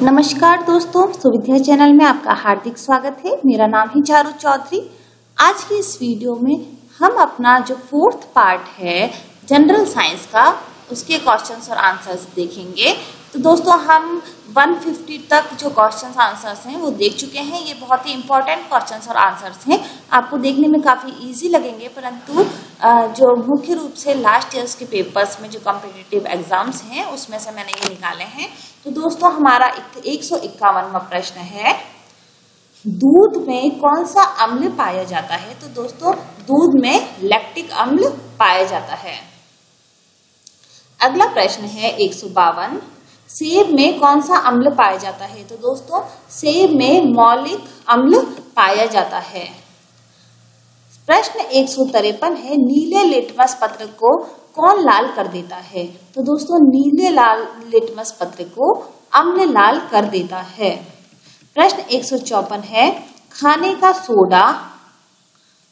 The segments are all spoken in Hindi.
नमस्कार दोस्तों, सुविधा चैनल में आपका हार्दिक स्वागत है। मेरा नाम है चारू चौधरी। आज की इस वीडियो में हम अपना जो फोर्थ पार्ट है जनरल साइंस का, उसके क्वेश्चंस और आंसर्स देखेंगे। तो दोस्तों हम 150 तक जो क्वेश्चंस आंसर्स हैं वो देख चुके हैं। ये बहुत ही इंपॉर्टेंट क्वेश्चंस और आंसर्स हैं, आपको देखने में काफी इजी लगेंगे, परंतु जो मुख्य रूप से लास्ट ईयर्स के पेपर्स में जो कॉम्पिटिटिव एग्जाम्स हैं उसमें से मैंने ये निकाले हैं। तो दोस्तों हमारा 151वां प्रश्न है, दूध में कौन सा अम्ल पाया जाता है? तो दोस्तों दूध में लैक्टिक अम्ल पाया जाता है। अगला प्रश्न है 152, सेब में कौन सा अम्ल पाया जाता है? तो दोस्तों सेब में मौलिक अम्ल पाया जाता है। प्रश्न 153 है, नीले लिटमस पत्र को कौन लाल कर देता है? तो दोस्तों नीले लाल लिटमस पत्र को अम्ल लाल कर देता है। प्रश्न 154 है, खाने का सोडा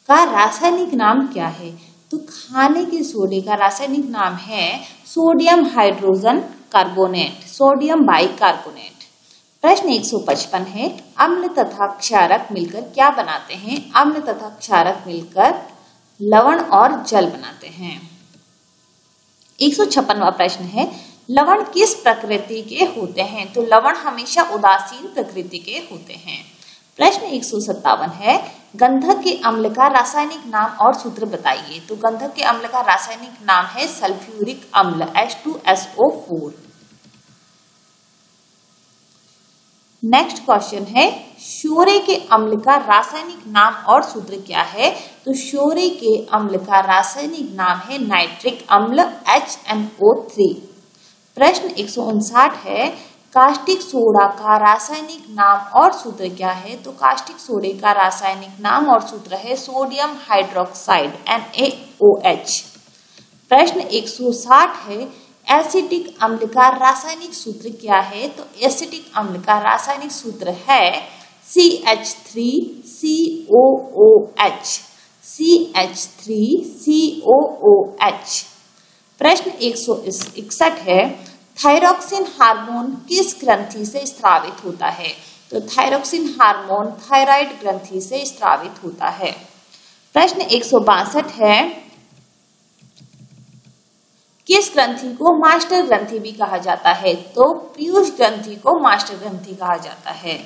का रासायनिक नाम क्या है? तो खाने के सोडे का रासायनिक नाम है sodium hydrogen carbonate, sodium bicarbonate. प्रश्न 155 है, अम्ल तथा क्षारक मिलकर क्या बनाते हैं? अम्ल तथा क्षारक मिलकर लवण और जल बनाते हैं। 156वां प्रश्न है, लवण किस प्रकृति के होते हैं? तो लवण हमेशा उदासीन प्रकृति के होते हैं। प्रश्न 157 है, गंधक के अम्ल का रासायनिक नाम और सूत्र बताइए। तो गंधक के अम्ल का रासायनिक नाम है सल्फ्यूरिक अम्ल, H2SO4। नेक्स्ट क्वेश्चन है, शोरे के अम्ल का रासायनिक नाम और सूत्र क्या है? तो शोरे के अम्ल का रासायनिक नाम है नाइट्रिक अम्ल, HNO3। प्रश्न 159 है, कास्टिक सोडा का रासायनिक नाम और सूत्र क्या है? तो कास्टिक सोडे का रासायनिक नाम और सूत्र है सोडियम हाइड्रोक्साइड, NaOH। प्रश्न 160 है, एसिटिक अम्ल का रासायनिक सूत्र क्या है? तो एसिटिक अम्ल का रासायनिक सूत्र है CH3COOH, CH3COOH। प्रश्न 161 है, थायरॉक्सिन हार्मोन किस ग्रंथि से स्रावित होता है? तो थायरॉक्सिन हार्मोन थायराइड ग्रंथि से स्रावित होता है। प्रश्न 162 है, किस ग्रंथि को मास्टर ग्रंथि भी कहा जाता है? तो पीयूष ग्रंथि को मास्टर ग्रंथि कहा जाता है।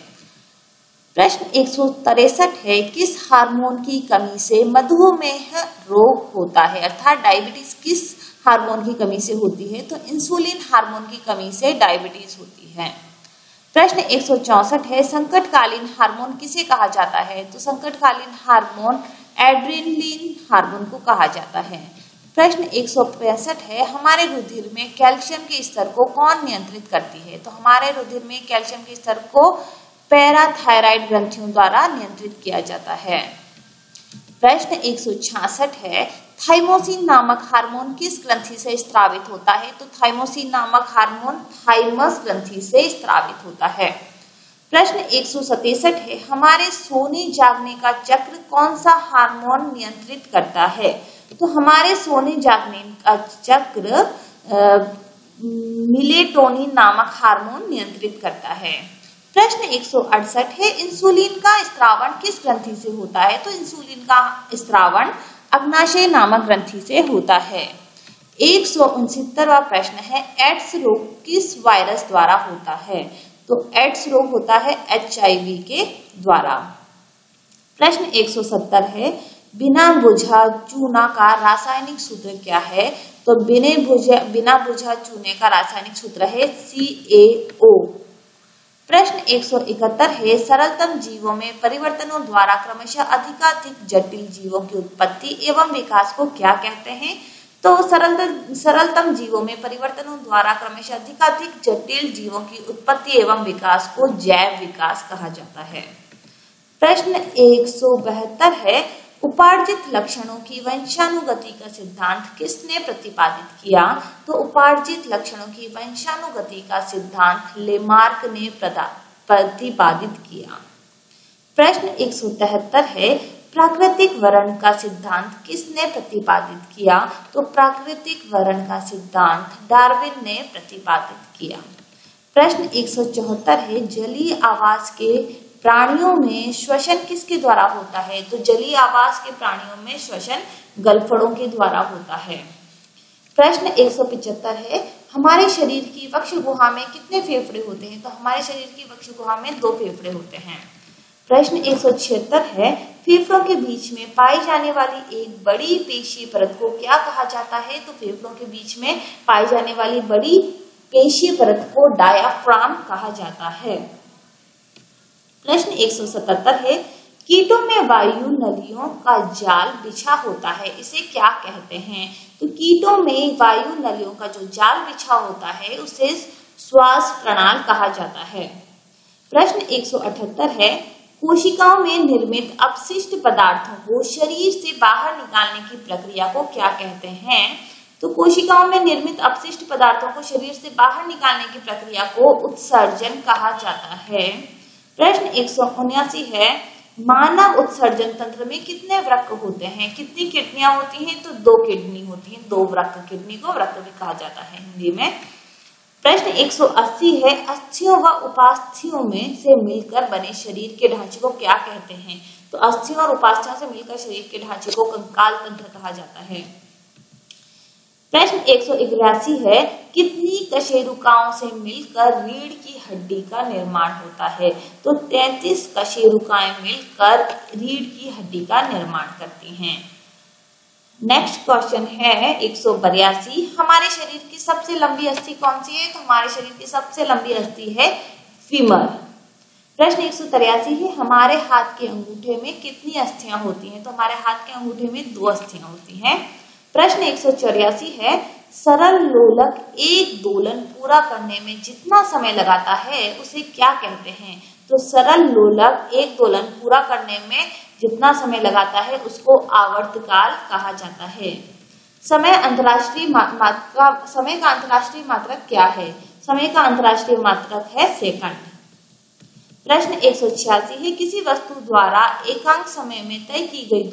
प्रश्न 163 है, किस हार्मोन की कमी से मधुमेह रोग होता है? अर्थात डायबिटीज किस हार्मोन की कमी से होती है? तो इंसुलिन हार्मोन की कमी से डायबिटीज होती है। प्रश्न 164 है, संकटकालीन हार्मोन किसे कहा जाता है? तो संकटकालीन हार्मोन एड्रेनलिन हार्मोन को कहा जाता है। प्रश्न 165 है, हमारे रुधिर में कैल्शियम के स्तर को कौन नियंत्रित करती है? तो हमारे रुधिर में कैल्शियम के स्तर को पैराथायराइड ग्रंथियों द्वारा नियंत्रित किया जाता है। प्रश्न 166 है, थाइमोसिन नामक हार्मोन किस ग्रंथि से स्रावित होता है? तो थाइमोसिन नामक हार्मोन थाइमस ग्रंथि से स्रावित होता है। प्रश्न 167 है, हमारे सोने जागने का चक्र कौन सा हार्मोन नियंत्रित करता है? तो हमारे सोने जागने का चक्र मेलेटोनिन नामक हार्मोन नियंत्रित करता है। प्रश्न 168 है, इंसुलिन का स्त्रावण किस ग्रंथि से होता है? तो इंसुलिन का स्त्रावण अग्नाशय नामक ग्रंथि से होता है। 169वां प्रश्न है, एड्स रोग किस वायरस द्वारा होता है? तो एड्स रोग होता है HIV के द्वारा। प्रश्न 170 है, बिना बुझा चूना का रासायनिक सूत्र क्या है? तो बिना बुझा चूने का रासायनिक सूत्र है CaO। प्रश्न 171 है, सरलतम जीवों में परिवर्तनों द्वारा क्रमशः अधिकाधिक जटिल जीवों की उत्पत्ति एवं विकास को क्या कहते हैं? तो सरलतम जीवों में परिवर्तनों द्वारा क्रमशः अधिकाधिक जटिल जीवों की उत्पत्ति एवं विकास को जैव विकास कहा जाता है। प्रश्न 172 है, उपार्जित लक्षणों की वंशानुगति का सिद्धांत किसने प्रतिपादित किया? तो उपार्जित लक्षणों की वंशानुगति का सिद्धांत लेमार्क ने प्रतिपादित किया। प्रश्न 173 है, प्राकृतिक वर्ण का सिद्धांत किसने प्रतिपादित किया? तो प्राकृतिक वर्ण का सिद्धांत डार्विन ने प्रतिपादित किया। प्रश्न 174 है, जलीय आवास के प्राणियों में श्वसन किसके द्वारा होता है? तो जलीय आवास के प्राणियों में श्वसन गलफड़ों के द्वारा होता है। प्रश्न 175 है, हमारे शरीर की वक्ष गुहा में कितने फेफड़े होते हैं? तो हमारे शरीर की वक्ष गुहा में 2 फेफड़े होते हैं। प्रश्न 176 है, फेफड़ों के बीच में पाई जाने वाली एक बड़ी पेशीय परत को क्या कहा जाता है? तो फेफड़ों के बीच में पाई जाने वाली बड़ी पेशीय परत को डायाफ्राम कहा जाता है। प्रश्न 177 है, कीटों में वायु नलियों का जाल बिछा होता है, इसे क्या कहते हैं? तो कीटों में वायु नलियों का जो जाल बिछा होता है उसे श्वास प्रणाल कहा जाता है। प्रश्न 178 है, कोशिकाओं में निर्मित अपशिष्ट पदार्थों को शरीर से बाहर निकालने की प्रक्रिया को क्या कहते हैं? तो कोशिकाओं में निर्मित अपशिष्ट पदार्थों को शरीर से बाहर निकालने की प्रक्रिया को उत्सर्जन कहा जाता है। प्रश्न 179 है, मानव उत्सर्जन तंत्र में कितने वृक्क होते हैं? कितनी किडनियां होती हैं? तो 2 किडनी होती हैं, 2 वृक्क। किडनी को वृक्क भी कहा जाता है हिंदी में। प्रश्न 180 है, अस्थियों व उपास्थियों में से मिलकर बने शरीर के ढांचे को क्या कहते हैं? तो अस्थियों और उपास्थियों से मिलकर शरीर के ढांचे को कंकाल तंत्र कहा जाता है। प्रश्न 181 है, कितनी कशेरुकाओं से मिलकर रीढ़ की हड्डी का निर्माण होता है? तो 33 कशेरुकाएं मिलकर रीढ़ की हड्डी का निर्माण करती हैं। नेक्स्ट क्वेश्चन है 182, हमारे शरीर की सबसे लंबी अस्थि कौन सी है? तो हमारे शरीर की सबसे लंबी अस्थि है फीमर। प्रश्न 183 है, हमारे हाथ के अंगूठे में कितनी अस्थियां होती हैं? तो हमारे हाथ के अंगूठे में 2 अस्थियां होती हैं। प्रश्न 184 है, सरल लोलक एक दोलन पूरा करने में जितना समय लगाता है उसे क्या कहते हैं? तो सरल लोलक एक दोलन पूरा करने में जितना समय लगाता है उसको आवर्तकाल कहा जाता है। समय का अंतरराष्ट्रीय मात्रक क्या है? समय का अंतरराष्ट्रीय मात्रक है सेकंड। प्रश्न 186 है, किसी वस्तु द्वारा एकांक समय में तय की गई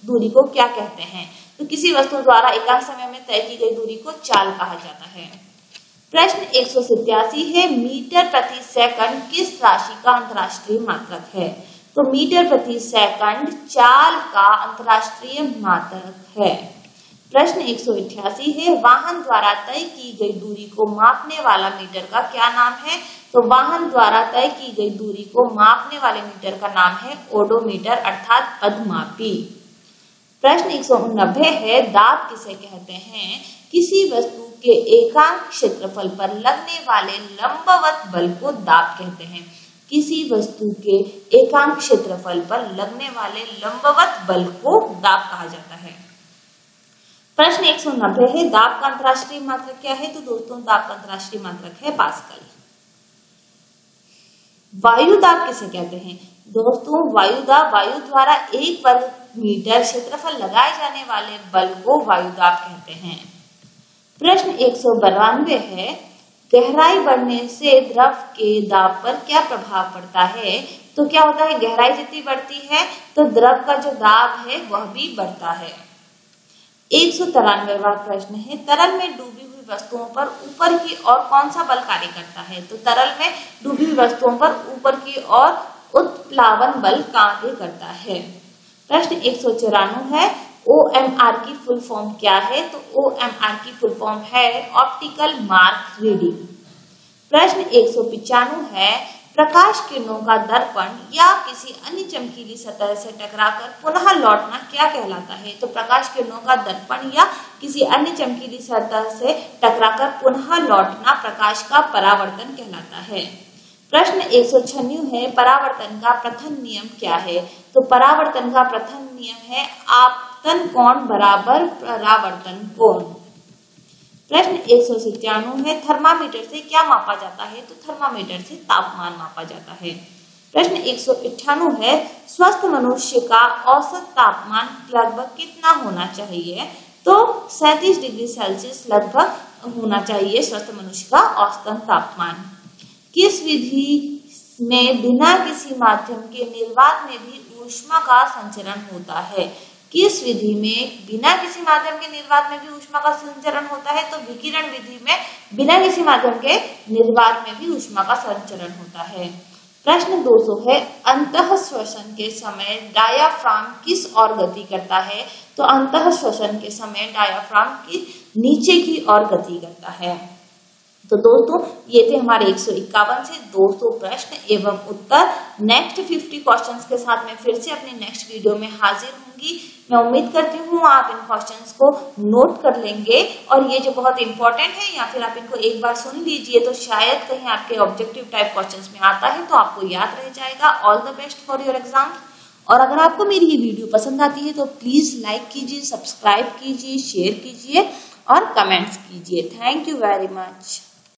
दूरी को क्या कहते हैं? तो किसी वस्तु द्वारा एकांक समय में तय की गई दूरी को चाल कहा जाता है। प्रश्न 187 है, मीटर प्रति सेकंड किस राशि का अंतरराष्ट्रीय मात्रक है? तो मीटर प्रति सेकंड चाल का अंतरराष्ट्रीय मात्रक है। प्रश्न 188 है, वाहन द्वारा तय की गई दूरी को मापने वाला मीटर का क्या नाम है? तो वाहन द्वारा तय की गई दूरी को मापने वाले मीटर का नाम है ओडोमीटर अर्थात पदमापी। प्रश्न 189 है, दाब किसे कहते हैं? किसी वस्तु के एकांक क्षेत्रफल पर लगने वाले लंबवत बल को दाब कहते हैं। किसी वस्तु के एकांक क्षेत्रफल पर लगने वाले लंबवत बल को दाब कहा जाता है। प्रश्न 190 है, दाब का अंतरराष्ट्रीय मात्रक क्या है? तो दोस्तों दाब का अंतरराष्ट्रीय मात्रक है पास्कल। वायु दाब किसे कहते हैं? दोस्तों वायु दाब वायु द्वारा 1 वर्ग मीटर क्षेत्रफल लगाए जाने वाले बल को वायु दाब कहते हैं। प्रश्न 192 है, गहराई बढ़ने से द्रव के दाब पर क्या प्रभाव पड़ता है? तो क्या होता है, गहराई जितनी बढ़ती है तो द्रव का जो दाब है वह भी बढ़ता है। 193वां प्रश्न है, तरल में डूबी हुई वस्तुओं पर ऊपर की ओर कौन सा बल कार्य करता है? तो तरल में डूबी हुई वस्तुओं पर ऊपर की ओर उत्प्लावन बल कार्य करता है। प्रश्न 194 है, OMR की फुल फॉर्म क्या है? तो OMR की फुल फॉर्म है ऑप्टिकल मार्क रीडिंग। प्रश्न 195 है, प्रकाश किरणों का दर्पण या किसी अन्य चमकीली सतह से टकराकर पुनः लौटना क्या कहलाता है? तो प्रकाश किरणों का दर्पण या किसी अन्य चमकीली सतह से टकराकर पुनः लौटना प्रकाश का परावर्तन कहलाता है। प्रश्न 196 है, परावर्तन का प्रथम नियम क्या है? तो परावर्तन का प्रथम नियम है आपतन कोण बराबर परावर्तन कोण। प्रश्न 197 है, थर्मामीटर से क्या मापा जाता है? तो थर्मामीटर से तापमान मापा जाता है। प्रश्न 198 है, स्वस्थ मनुष्य का औसत तापमान लगभग कितना होना चाहिए? तो 37 डिग्री सेल्सियस लगभग होना चाहिए स्वस्थ मनुष्य का औसतन तापमान। किस विधि में बिना किसी माध्यम के निर्वात में भी ऊष्मा का संचरण होता है? किस विधि में बिना किसी माध्यम के निर्वात में भी ऊष्मा का संचरण होता है? तो विकिरण विधि में बिना किसी माध्यम के निर्वात में भी ऊष्मा का संचरण होता है। प्रश्न 200 है, अंतः श्वसन के समय डायाफ्राम किस ओर गति करता है? तो अंतः श्वसन के समय डायाफ्राम की नीचे की ओर गति करता है। तो दोस्तों ये थे हमारे 151 से 200 प्रश्न एवं उत्तर। नेक्स्ट 50 क्वेश्चंस के साथ मैं फिर से अपने नेक्स्ट वीडियो में हाजिर होंगी। मैं उम्मीद करती हूँ आप इन क्वेश्चंस को नोट कर लेंगे और ये जो बहुत इंपॉर्टेंट है या फिर आप इनको एक बार सुन लीजिए तो शायद कहीं आपके ऑब्जेक्टिव टाइप क्वेश्चंस में आता है तो आपको याद रह जाएगा। All the best for your exam. और अगर आपको मेरी ये वीडियो पसंद आती है तो प्लीज लाइक कीजिए, सब्सक्राइब कीजिए, शेयर कीजिए और कमेंट्स कीजिए। Thank you very much.